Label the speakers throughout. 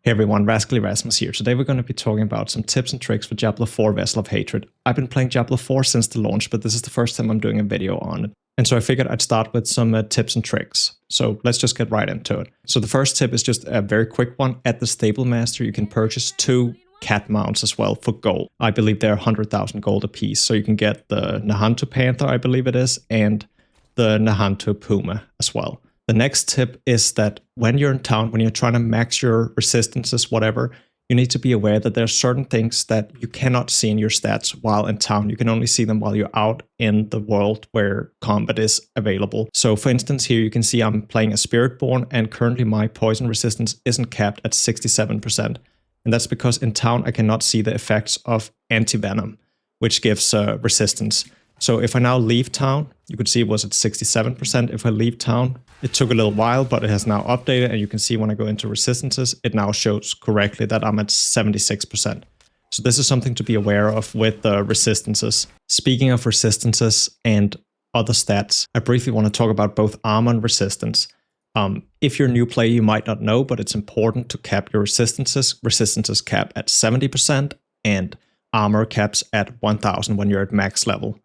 Speaker 1: Hey everyone, Rascally Rasmus here. Today we're going to be talking about some tips and tricks for Diablo 4 Vessel of Hatred. I've been playing Diablo 4 since the launch, but this is the first time I'm doing a video on it. And so I figured I'd start with some tips and tricks. So let's just get right into it. So the first tip is just a very quick one. At the Stablemaster, you can purchase 2 cat mounts as well for gold. I believe they're 100,000 gold a piece. So you can get the Nahantu Panther, I believe it is, and the Nahantu Puma as well. The next tip is that when you're in town, when you're trying to max your resistances, whatever, you need to be aware that there are certain things that you cannot see in your stats while in town. You can only see them while you're out in the world where combat is available. So for instance, here you can see I'm playing a Spiritborn and currently my poison resistance isn't capped at 67%. And that's because in town I cannot see the effects of anti-venom, which gives resistance. So if I now leave town, you could see it was at 67%. If I leave town, it took a little while, but it has now updated. And you can see when I go into resistances, it now shows correctly that I'm at 76%. So this is something to be aware of with the resistances. Speaking of resistances and other stats, I briefly want to talk about both armor and resistance. If you're a new player, you might not know, but it's important to cap your resistances. Resistances cap at 70% and armor caps at 1000 when you're at max level.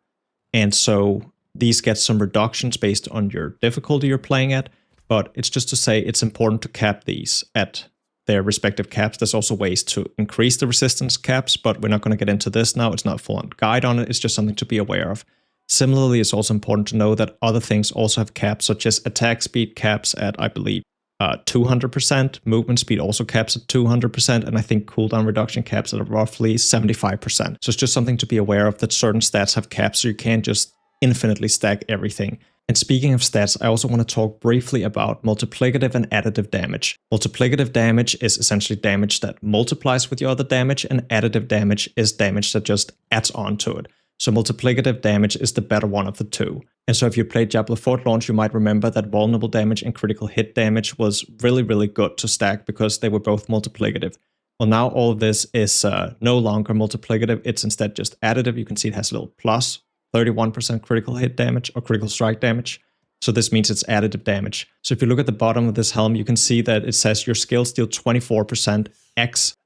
Speaker 1: And so these get some reductions based on your difficulty you're playing at, but it's just to say it's important to cap these at their respective caps. There's also ways to increase the resistance caps, but we're not going to get into this now. It's not a full-on guide on it. It's just something to be aware of. Similarly, it's also important to know that other things also have caps, such as attack speed caps at, I believe, 200%. Movement speed also caps at 200%, and I think cooldown reduction caps at roughly 75%. So it's just something to be aware of that certain stats have caps, so you can't just infinitely stack everything. And speaking of stats, I also want to talk briefly about multiplicative and additive damage. Multiplicative damage is essentially damage that multiplies with your other damage, and additive damage is damage that just adds on to it. So multiplicative damage is the better one of the two. And so if you played Diablo 4 at launch, you might remember that vulnerable damage and critical hit damage was really, really good to stack because they were both multiplicative. Well, now all of this is no longer multiplicative. It's instead just additive. You can see it has a little plus, 31% critical hit damage or critical strike damage. So this means it's additive damage. So if you look at the bottom of this helm, you can see that it says your skills deal 24% X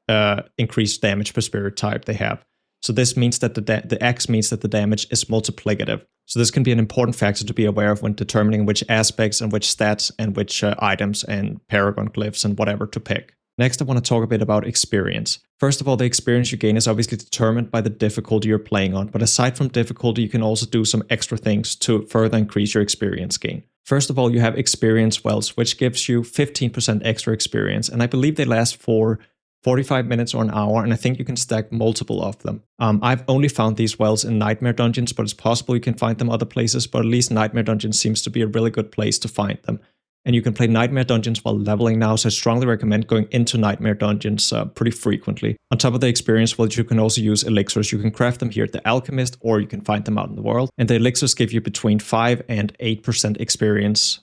Speaker 1: increased damage per spirit type they have. So this means that the X means that the damage is multiplicative. So this can be an important factor to be aware of when determining which aspects and which stats and which items and paragon glyphs and whatever to pick. Next, I want to talk a bit about experience. First of all, the experience you gain is obviously determined by the difficulty you're playing on, but aside from difficulty, you can also do some extra things to further increase your experience gain. First of all, you have experience wells, which gives you 15% extra experience, and I believe they last for 45 minutes or an hour, and I think you can stack multiple of them. I've only found these wells in Nightmare Dungeons, but it's possible you can find them other places, but at least Nightmare Dungeons seems to be a really good place to find them. And you can play Nightmare Dungeons while leveling now, so I strongly recommend going into Nightmare Dungeons pretty frequently. On top of the experience wells, you can also use elixirs. You can craft them here at the Alchemist, or you can find them out in the world. And the elixirs give you between 5 and 8% experience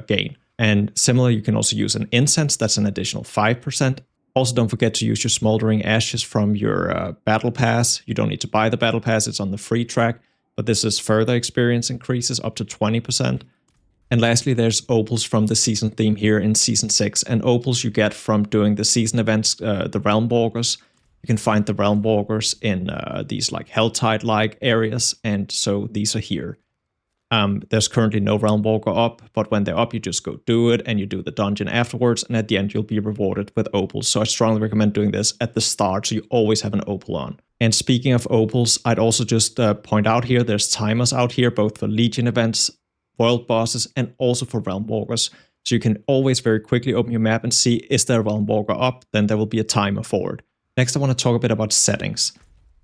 Speaker 1: gain. And similarly, you can also use an incense, that's an additional 5%. Also, don't forget to use your Smoldering Ashes from your Battle Pass. You don't need to buy the Battle Pass, it's on the free track, but this is further experience increases up to 20%. And lastly, there's Obols from the season theme here in Season 6. And Obols you get from doing the season events, the Realm Walkers. You can find the Realm Walkers in these like Helltide-like areas, and so these are here. There's currently no Realm Walker up, but when they're up, you just go do it, and you do the dungeon afterwards, and at the end, you'll be rewarded with Obols. So I strongly recommend doing this at the start, so you always have an Opal on. And speaking of Opals, I'd also just point out here, there's timers out here, both for Legion events, World Bosses, and also for Realm Walkers. So you can always very quickly open your map and see, is there a Realm Walker up? Then there will be a timer for it. Next, I want to talk a bit about settings.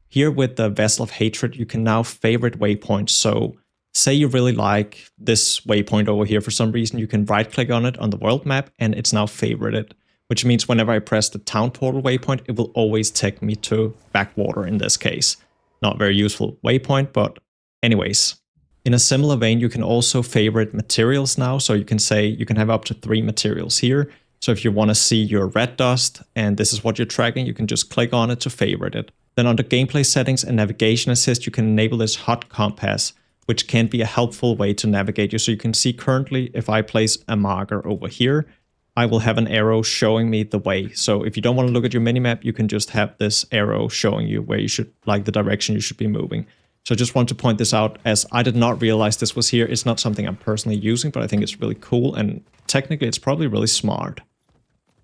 Speaker 1: Here with the Vessel of Hatred, you can now favorite waypoints. So say you really like this waypoint over here for some reason, you can right-click on it on the world map, and it's now favorited, which means whenever I press the town portal waypoint, it will always take me to Backwater in this case. Not very useful waypoint, but anyways. In a similar vein, you can also favorite materials now, so you can say you can have up to 3 materials here. So if you want to see your red dust, and this is what you're tracking, you can just click on it to favorite it. Then under gameplay settings and navigation assist, you can enable this hot compass, which can be a helpful way to navigate you. So you can see currently, if I place a marker over here, I will have an arrow showing me the way. So if you don't want to look at your minimap, you can just have this arrow showing you where you should, like the direction you should be moving. So I just want to point this out, as I did not realize this was here. It's not something I'm personally using, but I think it's really cool, and technically it's probably really smart.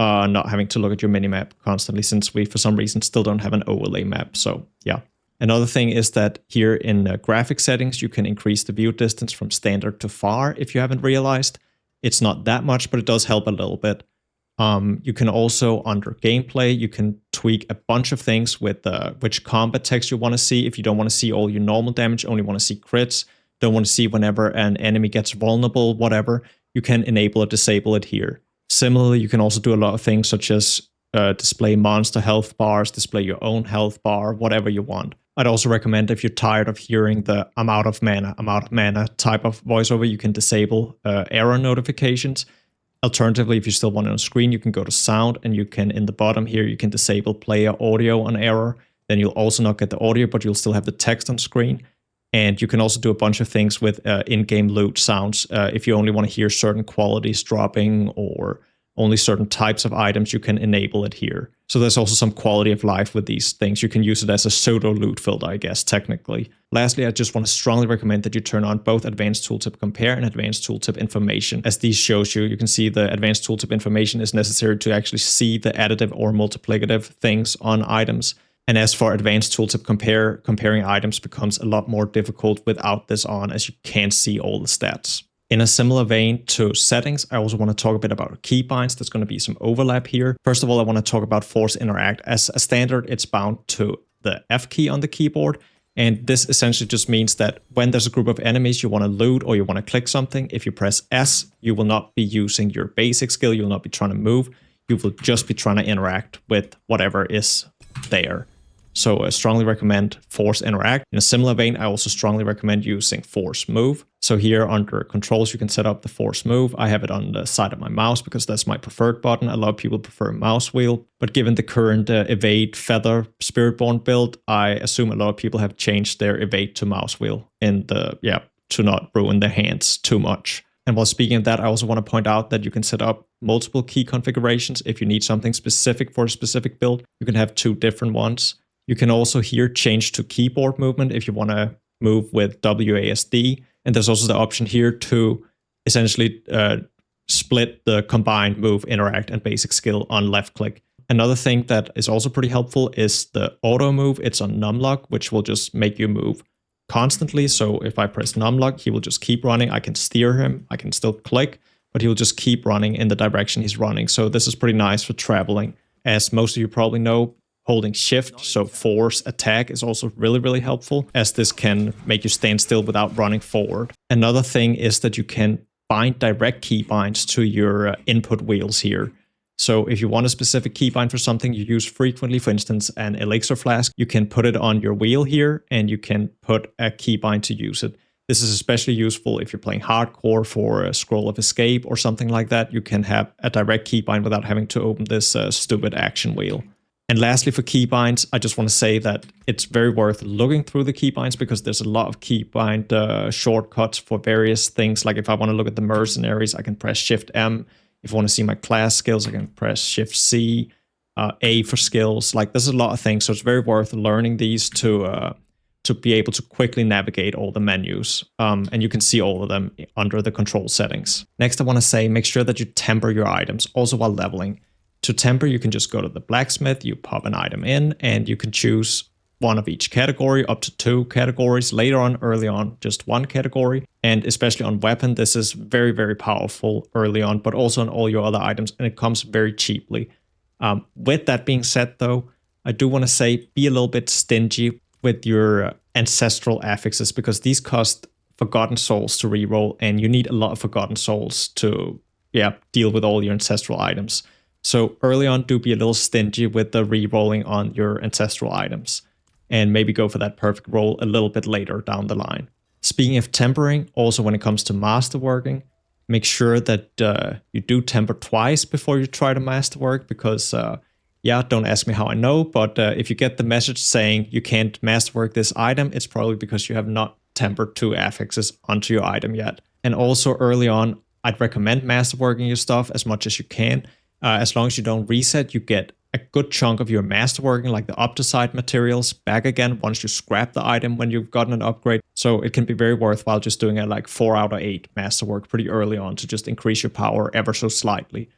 Speaker 1: Not having to look at your minimap constantly, since we for some reason still don't have an overlay map. So yeah. Another thing is that here in graphic settings, you can increase the view distance from standard to far if you haven't realized. It's not that much, but it does help a little bit. You can also, under gameplay, you can tweak a bunch of things with which combat text you want to see. If you don't want to see all your normal damage, only want to see crits, don't want to see whenever an enemy gets vulnerable, whatever, you can enable or disable it here. Similarly, you can also do a lot of things such as display monster health bars, display your own health bar, whatever you want. I'd also recommend, if you're tired of hearing the I'm out of mana type of voiceover, you can disable error notifications. Alternatively, if you still want it on screen, you can go to sound, and you can, in the bottom here, you can disable player audio on error. Then you'll also not get the audio, but you'll still have the text on screen. And you can also do a bunch of things with in-game loot sounds. If you only want to hear certain qualities dropping or only certain types of items, you can enable it here. So there's also some quality of life with these things. You can use it as a pseudo loot filter, I guess, technically. Lastly, I just want to strongly recommend that you turn on both Advanced Tooltip Compare and Advanced Tooltip Information. As these shows you, you can see the Advanced Tooltip Information is necessary to actually see the additive or multiplicative things on items. And as for Advanced Tooltip Compare, comparing items becomes a lot more difficult without this on, as you can't see all the stats. In a similar vein to settings, I also want to talk a bit about keybinds. There's going to be some overlap here. First of all, I want to talk about force interact. As a standard, it's bound to the F key on the keyboard. And this essentially just means that when there's a group of enemies you want to loot or you want to click something, if you press S, you will not be using your basic skill. You will not be trying to move. You will just be trying to interact with whatever is there. So I strongly recommend force interact. In a similar vein, I also strongly recommend using force move. So here under controls, you can set up the force move. I have it on the side of my mouse because that's my preferred button. A lot of people prefer mouse wheel, but given the current evade feather spiritborn build, I assume a lot of people have changed their evade to mouse wheel to not ruin their hands too much. And while speaking of that, I also want to point out that you can set up multiple key configurations. If you need something specific for a specific build, you can have 2 different ones. You can also here change to keyboard movement if you want to move with WASD. And there's also the option here to essentially split the combined move, interact, and basic skill on left click. Another thing that is also pretty helpful is the auto move. It's on numlock, which will just make you move constantly. So if I press numlock, he will just keep running. I can steer him. I can still click, but he'll just keep running in the direction he's running. So this is pretty nice for traveling. As most of you probably know, holding shift, so force attack, is also really, really helpful, as this can make you stand still without running forward. Another thing is that you can bind direct keybinds to your input wheels here. So if you want a specific keybind for something you use frequently, for instance, an elixir flask, you can put it on your wheel here, and you can put a keybind to use it. This is especially useful if you're playing hardcore for a scroll of escape or something like that. You can have a direct keybind without having to open this stupid action wheel. And lastly, for keybinds, I just want to say that it's very worth looking through the keybinds, because there's a lot of keybind shortcuts for various things. Like if I want to look at the Mercenaries, I can press Shift M. If I want to see my class skills, I can press Shift C, A for skills. Like there's a lot of things, so it's very worth learning these to be able to quickly navigate all the menus. And you can see all of them under the control settings. Next, I want to say, make sure that you temper your items, also while leveling. To temper, you can just go to the blacksmith, you pop an item in, and you can choose one of each category, up to 2 categories. Later on, early on, just 1 category. And especially on weapon, this is very, very powerful early on, but also on all your other items, and it comes very cheaply. With that being said, though, I do want to say, be a little bit stingy with your ancestral affixes, because these cost Forgotten Souls to reroll, and you need a lot of Forgotten Souls to deal with all your ancestral items. So early on, do be a little stingy with the re-rolling on your ancestral items, and maybe go for that perfect roll a little bit later down the line. Speaking of tempering, also when it comes to masterworking, make sure that you do temper twice before you try to masterwork, because don't ask me how I know, but if you get the message saying you can't masterwork this item, it's probably because you have not tempered 2 affixes onto your item yet. And also early on, I'd recommend masterworking your stuff as much as you can. As long as you don't reset, you get a good chunk of your masterworking, like the Opticide materials, back again once you scrap the item when you've gotten an upgrade. So it can be very worthwhile just doing a like 4 out of 8 masterwork pretty early on to just increase your power ever so slightly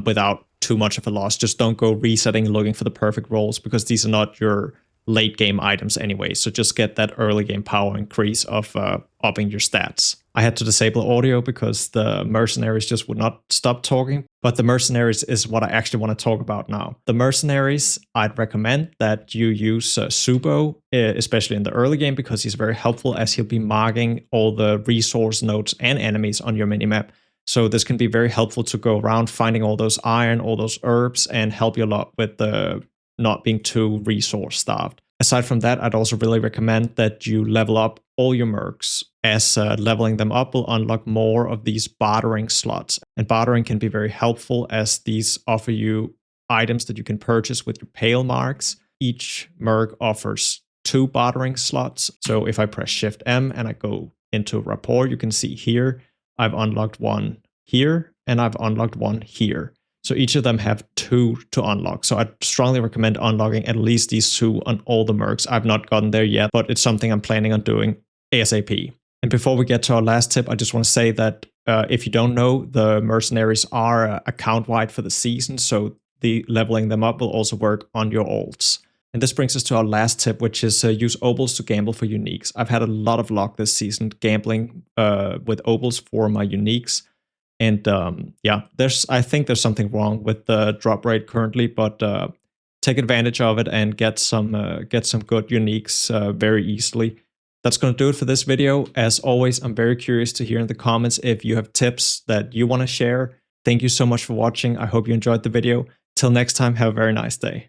Speaker 1: without too much of a loss. Just don't go resetting looking for the perfect rolls, because these are not your late game items anyway. So just get that early game power increase of upping your stats. I had to disable audio because the Mercenaries just would not stop talking, but the Mercenaries is what I actually want to talk about now. The Mercenaries, I'd recommend that you use Subo, especially in the early game, because he's very helpful as he'll be marking all the resource nodes and enemies on your minimap. So this can be very helpful to go around finding all those iron, all those herbs, and help you a lot with the not being too resource starved. Aside from that, I'd also really recommend that you level up all your mercs, as leveling them up will unlock more of these bartering slots. And bartering can be very helpful as these offer you items that you can purchase with your pale marks. Each merc offers 2 bartering slots. So if I press Shift M and I go into rapport, you can see here, I've unlocked one here and I've unlocked one here. So each of them have 2 to unlock. So I'd strongly recommend unlocking at least these 2 on all the mercs. I've not gotten there yet, but it's something I'm planning on doing ASAP. And before we get to our last tip, I just want to say that if you don't know, the Mercenaries are account-wide for the season, so the leveling them up will also work on your alts. And this brings us to our last tip, which is use Obols to gamble for uniques. I've had a lot of luck this season gambling with Obols for my uniques. And yeah, I think there's something wrong with the drop rate currently, but take advantage of it and get some good uniques very easily. That's going to do it for this video. As always, I'm very curious to hear in the comments if you have tips that you want to share. Thank you so much for watching. I hope you enjoyed the video. Till next time, have a very nice day.